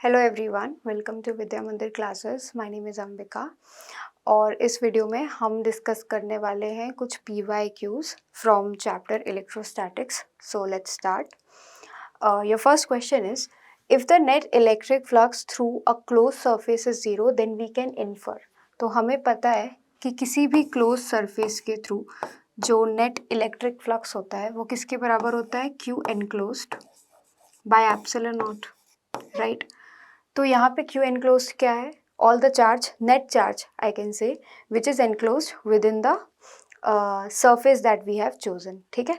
Hello everyone, welcome to विद्या मंदिर classes. My name is Ambika और इस वीडियो में हम डिस्कस करने वाले हैं कुछ PYQs from chapter electrostatics. So let's start. Your first question is, if the net electric flux through a close surface is zero then we can infer. तो हमें पता है कि किसी भी क्लोज सरफेस के थ्रू जो नेट इलेक्ट्रिक फ्लक्स होता है वो किसके बराबर होता है, Q enclosed by epsilon not, right. तो यहाँ पे Q enclosed क्या है, all the charge, net charge I can say, which is enclosed within the surface that we have chosen. ठीक है,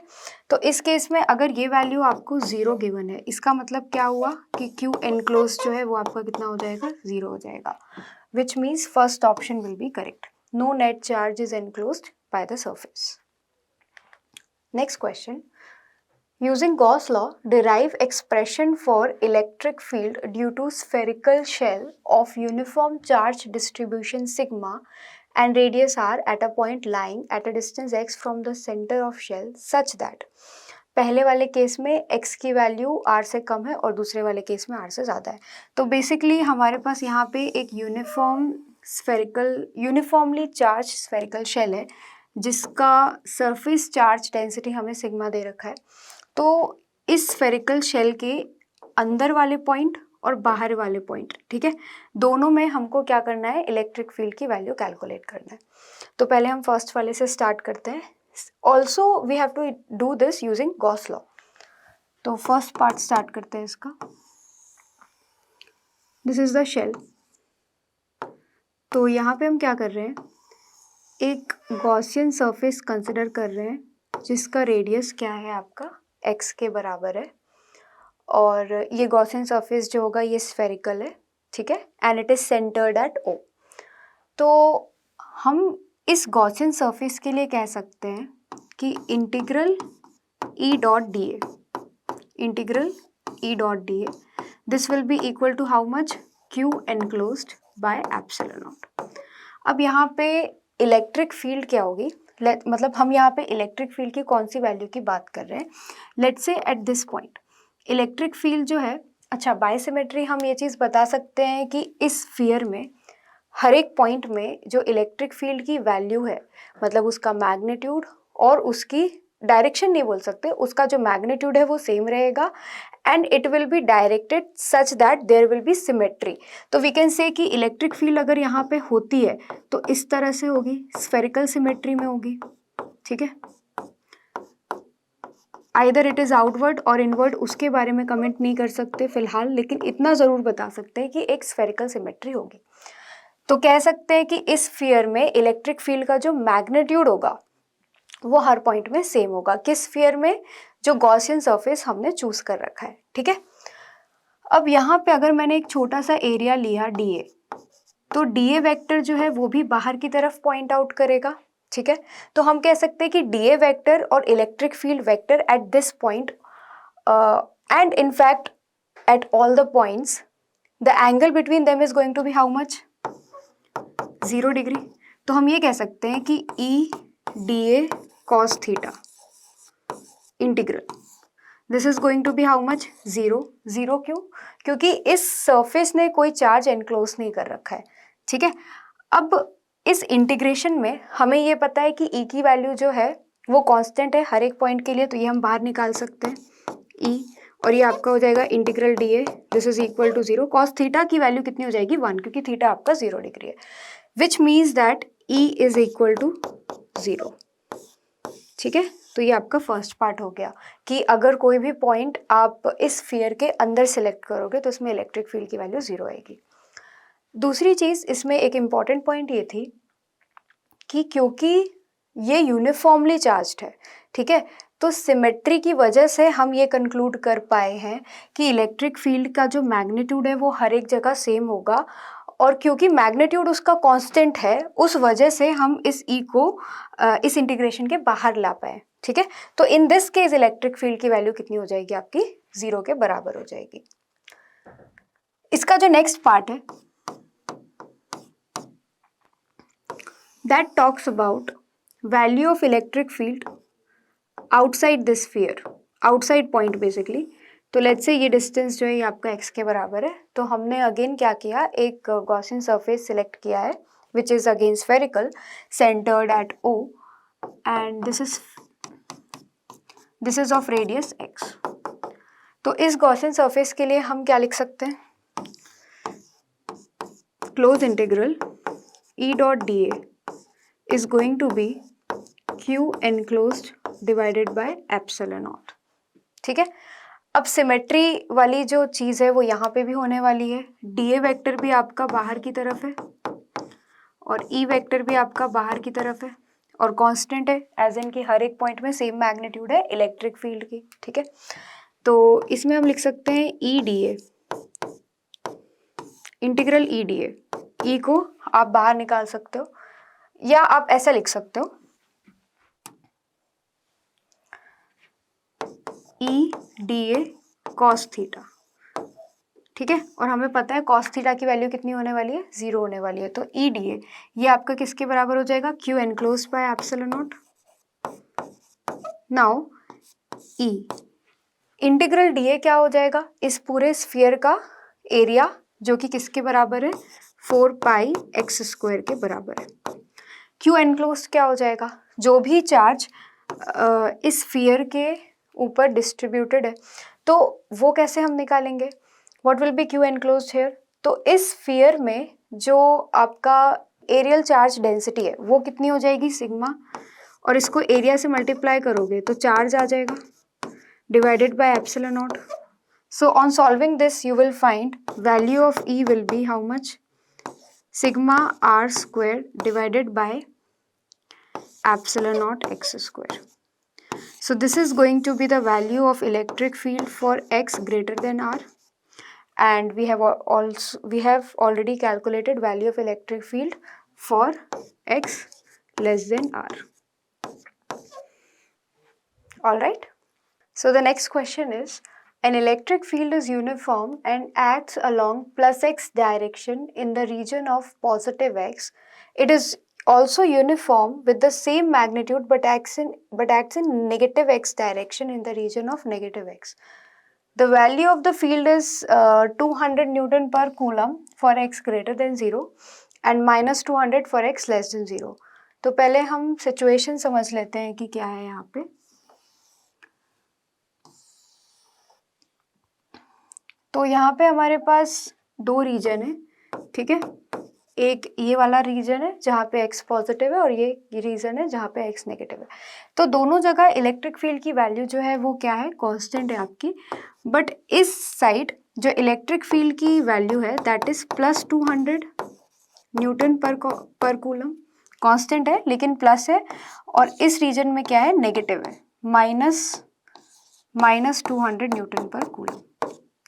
तो इस केस में अगर ये वैल्यू आपको ज़ीरो गिवन है, इसका मतलब क्या हुआ कि Q enclosed जो है वो आपका कितना हो जाएगा, ज़ीरो हो जाएगा, which means first option will be correct. No net charge is enclosed by the surface. Next question. Using Gauss law, derive expression for electric field due to spherical shell of uniform charge distribution sigma and radius r at a point lying at a distance x from the center of shell such that पहले वाले case में x की value r से कम है और दूसरे वाले case में r से ज़्यादा है। तो बेसिकली हमारे पास यहाँ पे एक यूनिफॉर्मली चार्ज स्फेरिकल शेल है जिसका सरफेस चार्ज डेंसिटी हमें सिग्मा दे रखा है। तो इस स्फेरिकल शेल के अंदर वाले पॉइंट और बाहर वाले पॉइंट, ठीक है, दोनों में हमको क्या करना है, इलेक्ट्रिक फील्ड की वैल्यू कैलकुलेट करना है। तो पहले हम फर्स्ट वाले से स्टार्ट करते हैं। Also we have to do this using Gauss law. तो फर्स्ट पार्ट स्टार्ट करते हैं इसका। This is the shell. तो यहाँ पे हम क्या कर रहे हैं, एक गॉसियन सरफेस कंसिडर कर रहे हैं जिसका रेडियस क्या है आपका, x के बराबर है, और ये गॉसियन सरफेस जो होगा ये स्फेरिकल है, ठीक है, and it is centred at O। तो हम इस गॉसियन सरफेस के लिए कह सकते हैं कि integral E dot d a this will be equal to how much, Q enclosed by epsilon not. अब यहाँ पे इलेक्ट्रिक फील्ड क्या होगी, मतलब हम यहाँ पे इलेक्ट्रिक फील्ड की कौन सी वैल्यू की बात कर रहे हैं। Let's say eight this point electric field जो है, अच्छा बायसिमेट्री हम ये चीज़ बता सकते हैं कि इस स्फीयर में हर एक पॉइंट में जो इलेक्ट्रिक फील्ड की वैल्यू है, मतलब उसका मैग्नीट्यूड और उसकी डायरेक्शन नहीं बोल सकते, उसका जो मैग्नीट्यूड है वो सेम रहेगा and it will be directed such that there will be symmetry. तो वी कैन से कि इलेक्ट्रिक फील्ड अगर यहाँ पे होती है तो इस तरह से होगी, स्फेरिकल सिमेट्री में होगी, ठीक है। आइदर इट इज़ आउटवर्ड और इनवर्ड, उसके बारे में कमेंट नहीं कर सकते फिलहाल, लेकिन इतना ज़रूर बता सकते हैं कि एक स्फेरिकल सिमेट्री होगी। तो कह सकते हैं कि इस स्फीयर में इलेक्ट्रिक फील्ड का जो मैग्नीट्यूड होगा वो हर पॉइंट में सेम होगा। किस स्फीयर में, जो गॉसियन सरफेस हमने चूज कर रखा है, ठीक है। अब यहाँ पे अगर मैंने एक छोटा सा एरिया लिया DA, तो DA वेक्टर जो है वो भी बाहर की तरफ पॉइंट आउट करेगा, ठीक है। तो हम कह सकते हैं कि DA वेक्टर और electric field vector at this point and in fact at all the points the angle between them is going to be how much, 0 degree. तो हम ये कह सकते हैं कि EDA cos theta integral this is going to be how much, 0 क्यों, क्योंकि इस सरफेस ने कोई चार्ज एनक्लोज नहीं कर रखा है, ठीक है। अब इस इंटीग्रेशन में हमें ये पता है कि E की वैल्यू जो है वो कांस्टेंट है हर एक पॉइंट के लिए, तो ये हम बाहर निकाल सकते हैं E, और ये आपका हो जाएगा integral DA this is equal to 0। Cos theta की वैल्यू कितनी हो जाएगी, 1, क्योंकि थीटा आपका 0 डिग्री है, which means that E is equal to 0, ठीक है। तो ये आपका फर्स्ट पार्ट हो गया कि अगर कोई भी पॉइंट आप इस स्फीयर के अंदर सेलेक्ट करोगे तो इसमें इलेक्ट्रिक फील्ड की वैल्यू 0 आएगी। दूसरी चीज़ इसमें एक इम्पॉर्टेंट पॉइंट ये थी कि क्योंकि ये यूनिफॉर्मली चार्ज्ड है, ठीक है, तो सिमेट्री की वजह से हम ये कंक्लूड कर पाए हैं कि इलेक्ट्रिक फील्ड का जो मैग्नीट्यूड है वो हर एक जगह सेम होगा, और क्योंकि मैग्नीट्यूड उसका कांस्टेंट है उस वजह से हम इस E को इस इंटीग्रेशन के बाहर ला पाए, ठीक है। तो in this case electric field की वैल्यू कितनी हो जाएगी आपकी, 0 के बराबर हो जाएगी। इसका जो नेक्स्ट पार्ट है that talks about value of electric field outside this sphere, outside point basically. तो लेट्स से ये डिस्टेंस जो है ये आपका x के बराबर है। तो हमने अगेन क्या किया, एक गॉसियन सरफेस सिलेक्ट किया है which is again spherical, centred at O and this is of radius x। तो इस गॉसियन सरफेस के लिए हम क्या लिख सकते हैं, close integral E dot d a is going to be Q enclosed divided by epsilon not. ठीक है, अब सिमेट्री वाली जो चीज़ है वो यहाँ पे भी होने वाली है। डी ए वेक्टर भी आपका बाहर की तरफ है और ई वेक्टर भी आपका बाहर की तरफ है और कांस्टेंट है, एज इन कि हर एक पॉइंट में सेम मैग्नीट्यूड है इलेक्ट्रिक फील्ड की। ठीक है, तो इसमें हम लिख सकते हैं E D A, integral E D A. E को आप बाहर निकाल सकते हो या आप ऐसा लिख सकते हो, ई डी ए कॉस थीटा। ठीक है, और हमें पता है कॉस थीटा की वैल्यू कितनी होने वाली है, 0 होने वाली है। तो ई डी ए ये आपका किसके बराबर हो जाएगा, Q enclose by epsilon not. Now E integral D A क्या हो जाएगा, इस पूरे स्फीयर का एरिया जो कि किसके बराबर है, 4 पाई एक्स स्क्वायर के बराबर है। Q एनक्लोज क्या हो जाएगा, जो भी चार्ज इस स्फीयर के ऊपर डिस्ट्रीब्यूटेड है तो वो कैसे हम निकालेंगे, what will B Q enclosed here. तो इस स्फीयर में जो आपका एरियल चार्ज डेंसिटी है वो कितनी हो जाएगी, सिग्मा, और इसको एरिया से मल्टीप्लाई करोगे तो चार्ज आ जाएगा divided by epsilon naught. So on solving this you will find value of E will be how much, sigma r square divided by epsilon not x square. So this is going to be the value of electric field for x greater than r, and we have already calculated value of electric field for x less than r. All right. So the next question is, an electric field is uniform and acts along plus x direction in the region of positive x. It is also uniform with the same magnitude but acts in negative x direction in the region of negative x. The value of the field is 200 Newton per Coulomb for x greater than 0 and minus 200 for x less than 0. तो पहले हम situation समझ लेते हैं कि क्या है यहाँ पे। तो यहाँ पे हमारे पास दो रीजन है, ठीक है, एक ये वाला रीजन है जहाँ पे x पॉजिटिव है और ये रीजन है जहाँ पे x नेगेटिव है। तो दोनों जगह इलेक्ट्रिक फील्ड की वैल्यू जो है वो क्या है, कांस्टेंट है आपकी, बट इस साइड जो इलेक्ट्रिक फील्ड की वैल्यू है दैट इज प्लस 200 न्यूटन पर कूलम, कांस्टेंट है लेकिन प्लस है, और इस रीजन में क्या है, नेगेटिव है, माइनस 200 न्यूटन पर कूलम।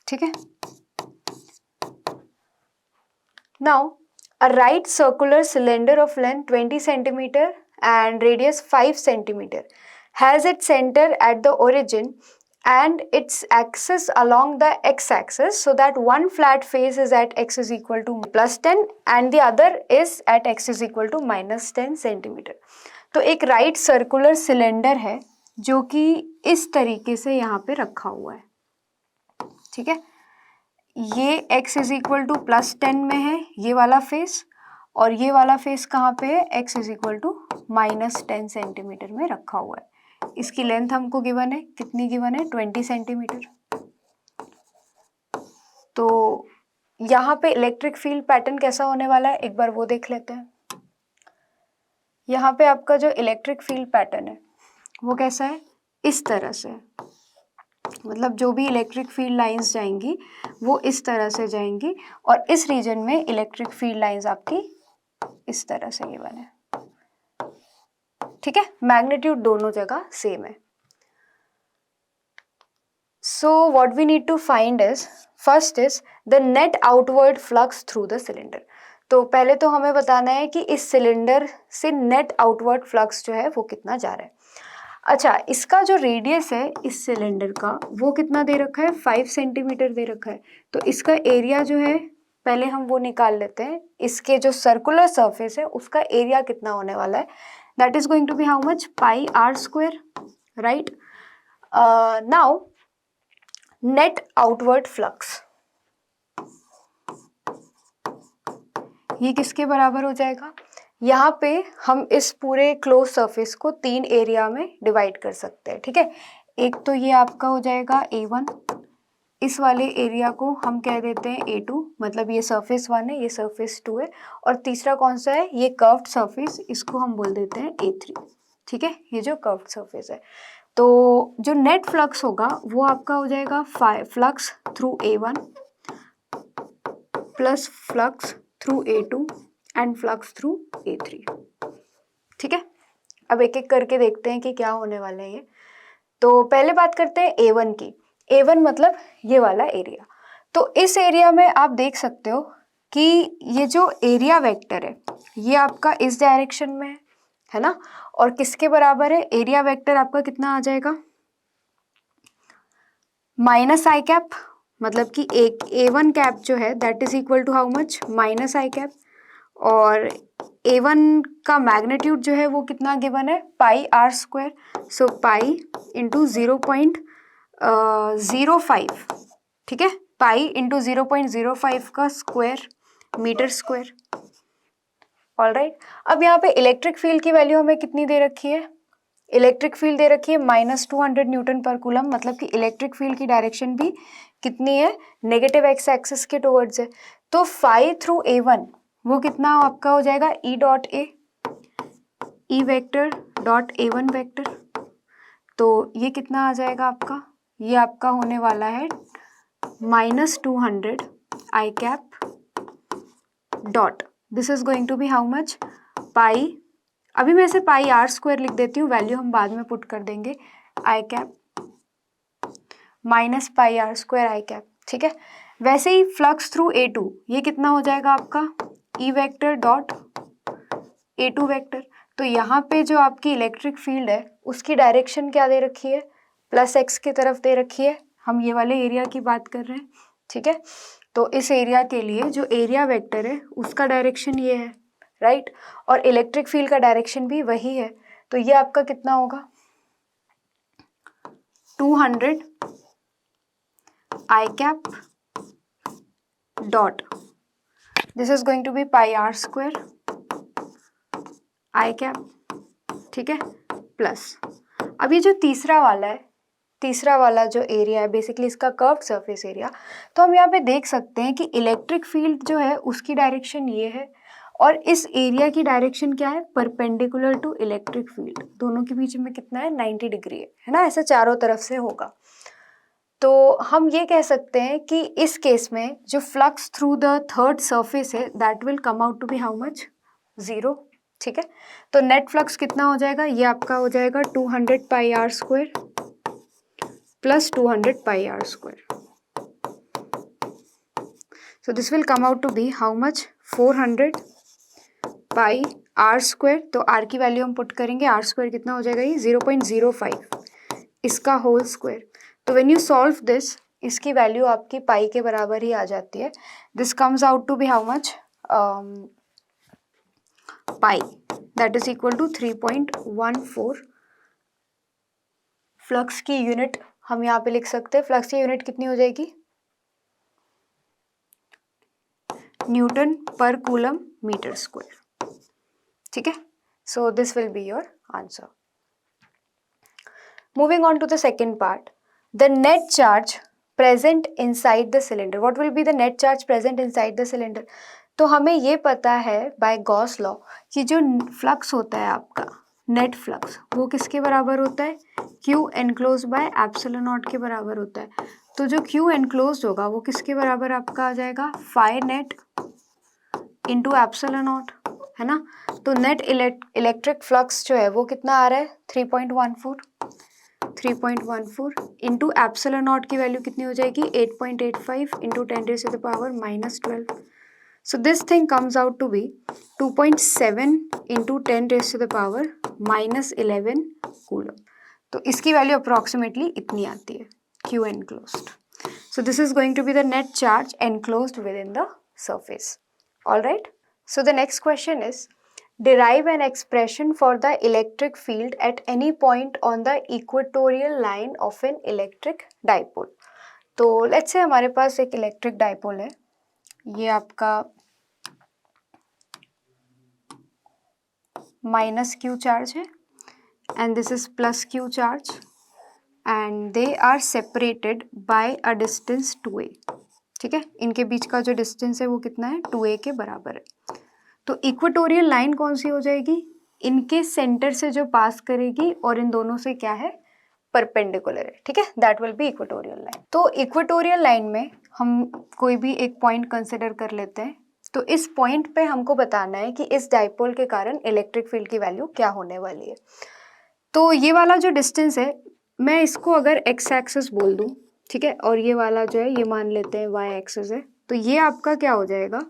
ठीक है, now a right circular cylinder of length 20 centimeter and radius 5 centimeter has its center at the origin and its axis along the x-axis, so that one flat face is at x is equal to plus 10 and the other is at x is equal to minus 10 centimeter. तो एक right circular cylinder है जो कि इस तरीके से यहाँ पे रखा हुआ है। ठीक है, ये x is equal two plus 10 में है ये वाला फेस, और ये वाला फेस कहाँ पे है, x is equal to minus 10 centimetre में रखा हुआ है। इसकी लेंथ हमको गिवन है, कितनी गिवन है, 20 सेंटीमीटर। तो यहाँ पे इलेक्ट्रिक फील्ड पैटर्न कैसा होने वाला है एक बार वो देख लेते हैं। यहाँ पे आपका जो इलेक्ट्रिक फील्ड पैटर्न है वो कैसा है, इस तरह से, मतलब जो भी इलेक्ट्रिक फील्ड लाइंस जाएंगी वो इस तरह से जाएंगी, और इस रीजन में इलेक्ट्रिक फील्ड लाइंस आपकी इस तरह से ये बने। ठीक है, मैग्नीट्यूड दोनों जगह सेम है। So what we need to find is, first is the net outward flux through the cylinder. तो पहले तो हमें बताना है कि इस सिलेंडर से नेट आउटवर्ड फ्लक्स जो है वो कितना जा रहा है। अच्छा, इसका जो रेडियस है इस सिलेंडर का वो कितना दे रखा है, 5 सेंटीमीटर दे रखा है। तो इसका एरिया जो है पहले हम वो निकाल लेते हैं, इसके जो सर्कुलर सरफेस है उसका एरिया कितना होने वाला है, that is going to be how much, pi are square, right. Now net outward flux, ये किसके बराबर हो जाएगा? यहाँ पे हम इस पूरे क्लोज सरफेस को 3 एरिया में डिवाइड कर सकते हैं, ठीक है। एक तो ये आपका हो जाएगा A1, इस वाले एरिया को हम कह देते हैं A2, मतलब ये सरफेस 1 है, ये सरफेस 2 है, और तीसरा कौन सा है? ये कर्व्ड सरफेस, इसको हम बोल देते हैं A3, ठीक है, ये जो कर्व्ड सरफेस है। तो जो नेट फ्लक्स होगा वो आपका हो जाएगा flux through A1 plus flux through A2 and flux through A3, ठीक है। अब एक एक करके देखते हैं कि क्या होने वाला है ये। तो पहले बात करते हैं A1 की। A1 मतलब ये वाला एरिया। तो इस एरिया में आप देख सकते हो कि ये जो एरिया वेक्टर है ये आपका इस डायरेक्शन में है ना, और किसके बराबर है? एरिया वेक्टर आपका कितना आ जाएगा? माइनस आई कैप, मतलब कि एक A1 कैप जो है that is equal to how much? Minus i cap. और A1 का मैग्नीट्यूड जो है वो कितना गिवन है? Pi are square. So pi into 0.05, ठीक है, पाई इंटू 0.05 का स्क्वायर मीटर स्क्वायर। ऑलराइट, अब यहाँ पे इलेक्ट्रिक फील्ड की वैल्यू हमें कितनी दे रखी है? इलेक्ट्रिक फील्ड दे रखी है -200 न्यूटन पर कूलम, मतलब कि इलेक्ट्रिक फील्ड की डायरेक्शन भी कितनी है? नेगेटिव एक्स एक्सिस के टुवर्ड्स है। तो फाई थ्रू A1 वो कितना आपका हो जाएगा? E dot A, E vector dot A1 vector. तो ये कितना आ जाएगा आपका? ये आपका होने वाला है -200 I cap dot, this is going to be how much? Pi, अभी मैं इसे पाई आर स्क्वायर लिख देती हूँ, वैल्यू हम बाद में पुट कर देंगे, I cap minus pi are square I cap, ठीक है। वैसे ही फ्लक्स थ्रू A2 ये कितना हो जाएगा आपका? E vector dot A2 vector. तो यहाँ पे जो आपकी इलेक्ट्रिक फील्ड है उसकी डायरेक्शन क्या दे रखी है? प्लस एक्स की तरफ दे रखी है। हम ये वाले एरिया की बात कर रहे हैं, ठीक है। तो इस एरिया के लिए जो एरिया वेक्टर है उसका डायरेक्शन ये है, राइट, और इलेक्ट्रिक फील्ड का डायरेक्शन भी वही है। तो ये आपका कितना होगा? 200 I cap dot, this is going to be pi are square I cap, ठीक है, प्लस अब ये जो तीसरा वाला है, तीसरा वाला जो एरिया है बेसिकली इसका कर्व्ड सरफेस एरिया, तो हम यहाँ पे देख सकते हैं कि इलेक्ट्रिक फील्ड जो है उसकी डायरेक्शन ये है और इस एरिया की डायरेक्शन क्या है? Perpendicular to electric field. दोनों के बीच में कितना है? 90 डिग्री है ना, ऐसा चारों तरफ से होगा। तो हम ये कह सकते हैं कि इस केस में जो flux through the third surface है that will come out to be how much? 0, ठीक है। तो नेट फ्लक्स कितना हो जाएगा? ये आपका हो जाएगा 200 pi are square plus 200 pi are square. So this will come out to be how much? 400 pi are square. तो आर की वैल्यू हम पुट करेंगे, आर स्क्वायर कितना हो जाएगा? ये 0.05 इसका होल स्क्वायर। तो व्हेन यू सॉल्व दिस, इसकी वैल्यू आपकी पाई के बराबर ही आ जाती है। This comes out to be how much? Pi, that is equal to 3.14। Flux की यूनिट हम यहाँ पे लिख सकते हैं, फ्लक्स की यूनिट कितनी हो जाएगी? न्यूटन पर कूलम मीटर स्क्वायर, ठीक है। So this will be your answer. Moving on to the second part, the net charge present inside the cylinder. What will be the net charge present inside the cylinder? तो हमें ये पता है bye Gauss law कि जो flux होता है आपका नेट फ्लक्स वो किसके बराबर होता है? Q enclose by epsilon not के बराबर होता है। तो जो क्यू एनक्लोज होगा वो किसके बराबर आपका आ जाएगा? Phi net into epsilon naught, है ना। तो नेट इलेक्ट्रिक फ्लक्स जो है वो कितना आ रहा है? 3.14 इंटू एप्सिलॉन नॉट की वैल्यू कितनी हो जाएगी? 8.85 into 10⁻⁻12। So this thing comes out to be 2.7 into 10⁻⁻11 coulomb. तो इसकी वैल्यू अप्रॉक्सीमेटली इतनी आती है, Q enclosed. So this is going to be the net charge enclosed within the surface. All right. So the next question is, derive an expression for the electric field at any point on the equatorial line of an electric dipole. तो let's say हमारे पास एक electric dipole है, ये आपका minus q charge है and this is plus q charge and they are separated by a distance 2a। ठीक है, इनके बीच का जो डिस्टेंस है वो कितना है, 2a के बराबर है। तो इक्वेटोरियल लाइन कौन सी हो जाएगी, इनके सेंटर से जो पास करेगी और इन दोनों से क्या है, परपेंडिकुलर है। ठीक है, that will B equatorial line. तो इक्वेटोरियल लाइन में हम कोई भी एक पॉइंट कंसिडर कर लेते हैं। तो इस पॉइंट पे हमको बताना है कि इस डाइपोल के कारण इलेक्ट्रिक फील्ड की वैल्यू क्या होने वाली है। तो ये वाला जो डिस्टेंस है, मैं इसको अगर एक्स एक्सिस बोल दूं, ठीक है, और ये वाला जो है ये मान लेते हैं वाई एक्सिस है, तो ये आपका क्या हो जाएगा,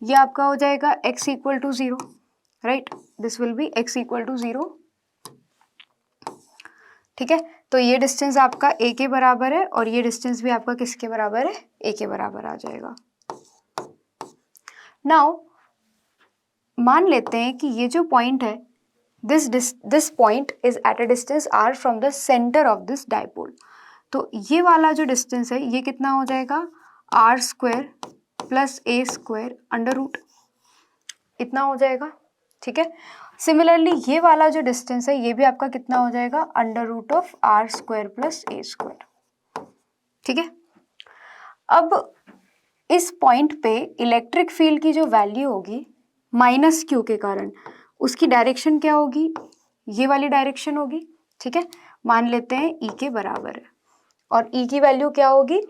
ये आपका हो जाएगा x equal to 0, right, this will be x equal to 0। ठीक है, तो ये डिस्टेंस आपका a के बराबर है और ये डिस्टेंस भी आपका किसके बराबर है, a के बराबर आ जाएगा। नाउ मान लेते हैं कि ये जो पॉइंट है, this point is at a distance r from the centre of this dipole. तो ये वाला जो डिस्टेंस है ये कितना हो जाएगा, r square plus a square under root, इतना हो जाएगा। ठीक है, सिमिलरली ये वाला जो डिस्टेंस है ये भी आपका कितना हो जाएगा, under root of r square plus a square. ठीक है, अब इस पॉइंट पे इलेक्ट्रिक फील्ड की जो वैल्यू होगी माइनस क्यू के कारण, उसकी डायरेक्शन क्या होगी, ये वाली डायरेक्शन होगी। ठीक है, मान लेते हैं E के बराबर है और E की वैल्यू क्या होगी,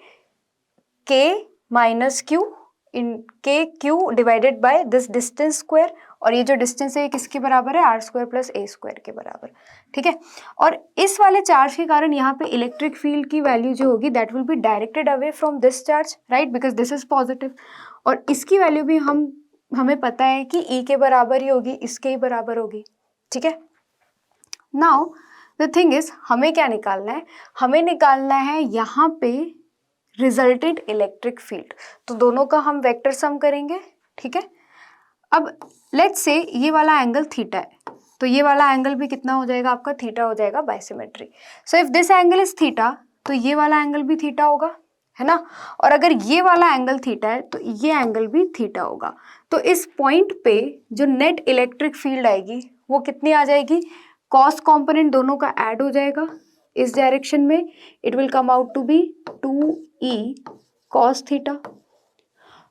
K माइनस क्यू इन के q divided by this distance square, और ये जो डिस्टेंस है ये किसके बराबर है, r square plus a square के बराबर। ठीक है, और इस वाले चार्ज के कारण यहाँ पे इलेक्ट्रिक फील्ड की वैल्यू जो होगी that will be directed away from this charge, right, because this is positive, और इसकी वैल्यू भी हमें पता है कि E के बराबर ही होगी, इसके ही बराबर होगी। ठीक है, नाउ द थिंग इज हमें क्या निकालना है, हमें निकालना है यहाँ पे रिजल्टेंट इलेक्ट्रिक फील्ड। तो दोनों का हम वेक्टर सम करेंगे। ठीक है, अब लेट्स से ये वाला एंगल थीटा है, तो ये वाला एंगल भी कितना हो जाएगा आपका, थीटा हो जाएगा by symmetry. So if this angle is theta तो ये वाला एंगल भी थीटा होगा, है ना, और अगर ये वाला एंगल थीटा है तो ये एंगल भी थीटा होगा। तो इस पॉइंट पे जो नेट इलेक्ट्रिक फील्ड आएगी वो कितनी आ जाएगी, कॉस कॉम्पोनेंट दोनों का ऐड हो जाएगा इस डायरेक्शन में, it will come out to be 2e cos theta,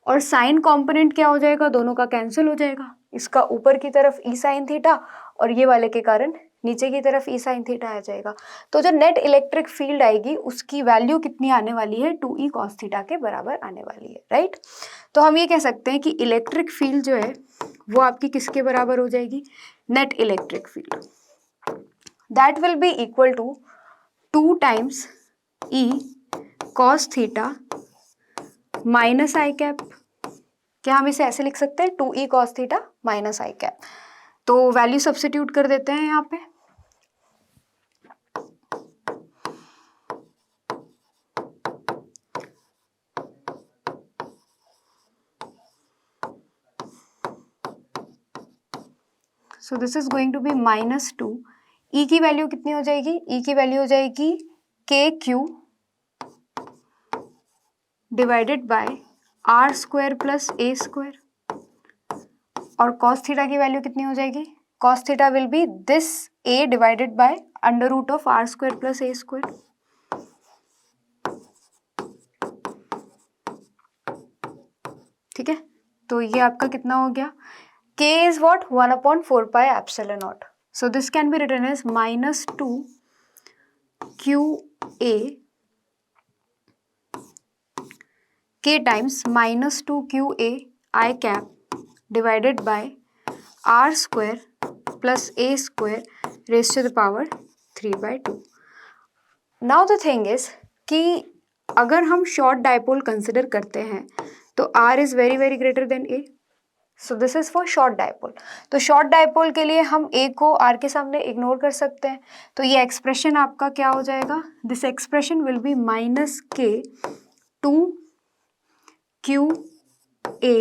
और साइन कॉम्पोनेंट क्या हो जाएगा, दोनों का कैंसिल हो जाएगा, इसका ऊपर की तरफ e साइन थीटा और ये वाले के कारण नीचे की तरफ e साइन थीटा आ जाएगा। तो जो नेट इलेक्ट्रिक फील्ड आएगी उसकी वैल्यू कितनी आने वाली है, 2e कॉस थीटा के बराबर आने वाली है, राइट। तो हम ये कह सकते हैं कि इलेक्ट्रिक फील्ड जो है वो आपकी किसके बराबर हो जाएगी, net electric field, that will be equal to 2 times e cos theta minus i cap. क्या हम इसे ऐसे लिख सकते हैं, 2e cos theta minus i cap. तो वैल्यू सब्स्टिट्यूट कर देते हैं यहाँ पे, so this is going to be -2। e की वैल्यू कितनी हो जाएगी, e की वैल्यू हो जाएगी k q divided by r square plus a square, और cos थीटा की वैल्यू कितनी हो जाएगी, cos theta will be this a divided by under root of r square plus a square. ठीक है, तो ये आपका कितना हो गया, k is what, 1/4 pi epsilon naught. So this can be written as -2 QA k times -2 QA I cap divided by r square plus a square raised to the power 3/2। Now the thing is कि अगर हम short dipole consider करते हैं तो r is very very greater than a, so this is for short dipole. तो short dipole के लिए हम a को r के सामने इग्नोर कर सकते हैं, तो ये एक्सप्रेशन आपका क्या हो जाएगा, this expression will be -k 2 QA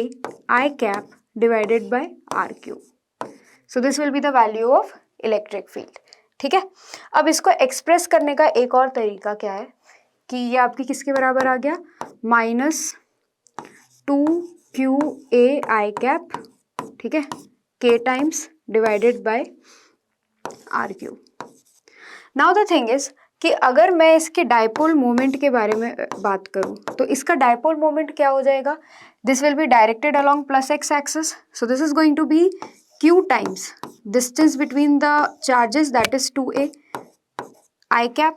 I cap divided by r cube. So this will be the value of electric field. ठीक है, अब इसको एक्सप्रेस करने का एक और तरीका क्या है, कि ये आपकी किसके बराबर आ गया, -2qa कैप, ठीक है, k times divided by r cube. Now the thing is कि अगर मैं इसके डायपोल मोमेंट के बारे में बात करूं तो इसका डायपोल मोमेंट क्या हो जाएगा, this will be directed along plus x axis, so this is going to be q times distance between the charges that is 2a i cap,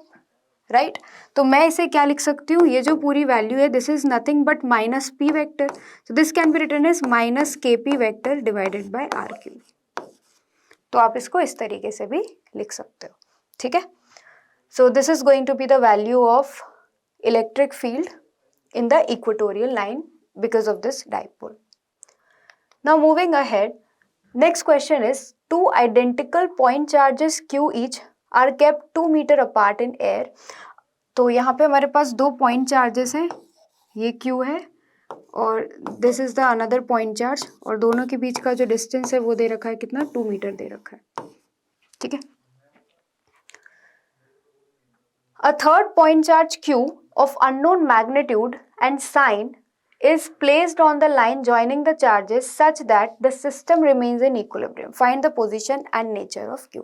right. तो मैं इसे क्या लिख सकती हूँ, ये जो पूरी वैल्यू है this is nothing but minus p vector, so this can be written as minus kp vector divided by r cube. तो आप इसको इस तरीके से भी लिख सकते हो, ठीक है। So this is going to be the value of electric field in the equatorial line because of this dipole. Now moving ahead, next question is two identical point charges q each are kept 2 meter apart in air. तो यहाँ पे हमारे पास दो point charges हैं, ये q है और this is the another point charge, और दोनों के बीच का जो distance है वो दे रखा है कितना, 2 मीटर दे रखा है, ठीक है। A third point charge q of unknown magnitude and sign is placed on the line joining the charges such that the system remains in equilibrium. Find the position and nature of q.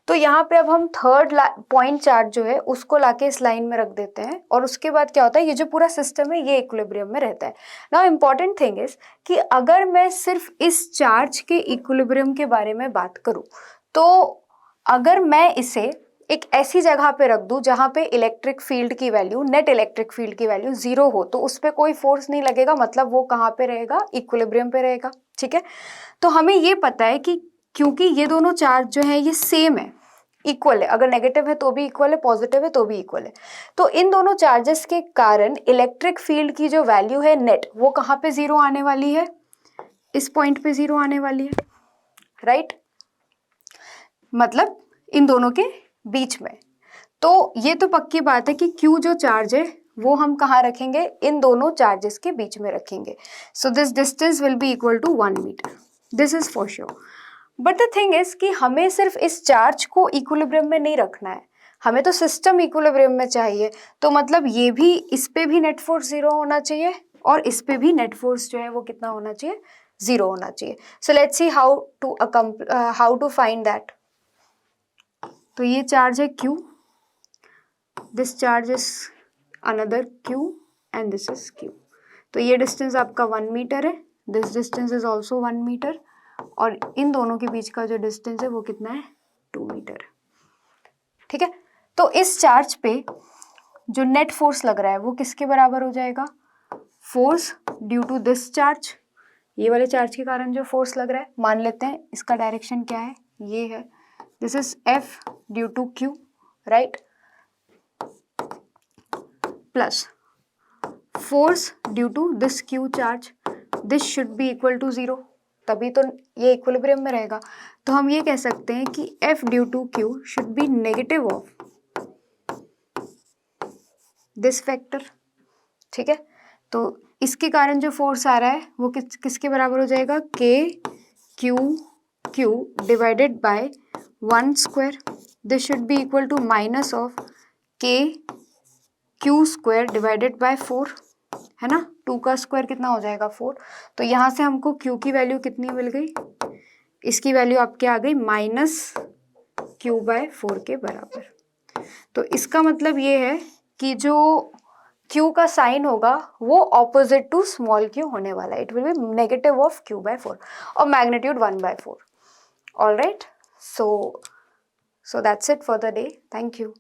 तो यहाँ पे अब हम third point charge जो है उसको लाके इस लाइन में रख देते हैं और उसके बाद क्या होता है, ये जो पूरा सिस्टम है ये इक्विलिब्रियम में रहता है। नाउ इम्पॉर्टेंट थिंग इज कि अगर मैं सिर्फ इस चार्ज के इक्विलिब्रियम के बारे में बात करूँ तो अगर मैं इसे एक ऐसी जगह पे रख दूं जहां पे इलेक्ट्रिक फील्ड की वैल्यू, नेट इलेक्ट्रिक फील्ड की वैल्यू 0 हो, तो उस पर कोई फोर्स नहीं लगेगा, मतलब वो कहाँ पे रहेगा, इक्विलिब्रियम पे रहेगा, ठीक है। तो हमें ये पता है कि क्योंकि ये दोनों चार्ज जो है ये सेम है, इक्वल है, अगर नेगेटिव है तो भी इक्वल है, पॉजिटिव है तो भी इक्वल है, तो इन दोनों चार्जेस के कारण इलेक्ट्रिक फील्ड की जो वैल्यू है नेट, वो कहाँ पे 0 आने वाली है, इस पॉइंट पे 0 आने वाली है, राइट, मतलब इन दोनों के बीच में। तो ये तो पक्की बात है कि Q जो चार्ज है वो हम कहाँ रखेंगे, इन दोनों चार्जेस के बीच में रखेंगे, so this distance will be equal to 1 metre, this is for sure. But the thing is कि हमें सिर्फ इस चार्ज को इक्विलिब्रियम में नहीं रखना है, हमें तो सिस्टम इक्विलिब्रियम में चाहिए, तो मतलब ये भी, इस पे भी नेट फोर्स 0 होना चाहिए और इस पे भी नेट फोर्स जो है वो कितना होना चाहिए, 0 होना चाहिए। So let's see how to find that. तो ये चार्ज है Q, this charge is another Q and this is Q। तो ये डिस्टेंस आपका 1 मीटर है, this distance is also 1 metre, और इन दोनों के बीच का जो डिस्टेंस है वो कितना है, 2 मीटर, ठीक है। तो इस चार्ज पे जो नेट फोर्स लग रहा है वो किसके बराबर हो जाएगा, force due to this charge, ये वाले चार्ज के कारण जो फोर्स लग रहा है, मान लेते हैं इसका डायरेक्शन क्या है, ये है, this is F due to Q, right, plus force due to this Q charge, this should be equal to 0, तभी तो ये इक्विलिब्रियम में रहेगा। तो हम ये कह सकते हैं कि F due to Q should be negative of this factor, ठीक है। तो इसके कारण जो फोर्स आ रहा है वो किसके बराबर हो जाएगा, Q divided by 1 square, this should be equal to minus of Q square divided by 4, है ना, 2 का स्क्वायर कितना हो जाएगा 4, तो यहाँ से हमको Q की वैल्यू कितनी मिल गई, इसकी वैल्यू आपके आ गई -Q/4 के बराबर। तो इसका मतलब ये है कि जो Q का साइन होगा वो ऑपोजिट टू स्मॉल q होने वाला है, it will B negative of Q/4 और magnitude 1/4। All right, so that's it for the day. Thank you.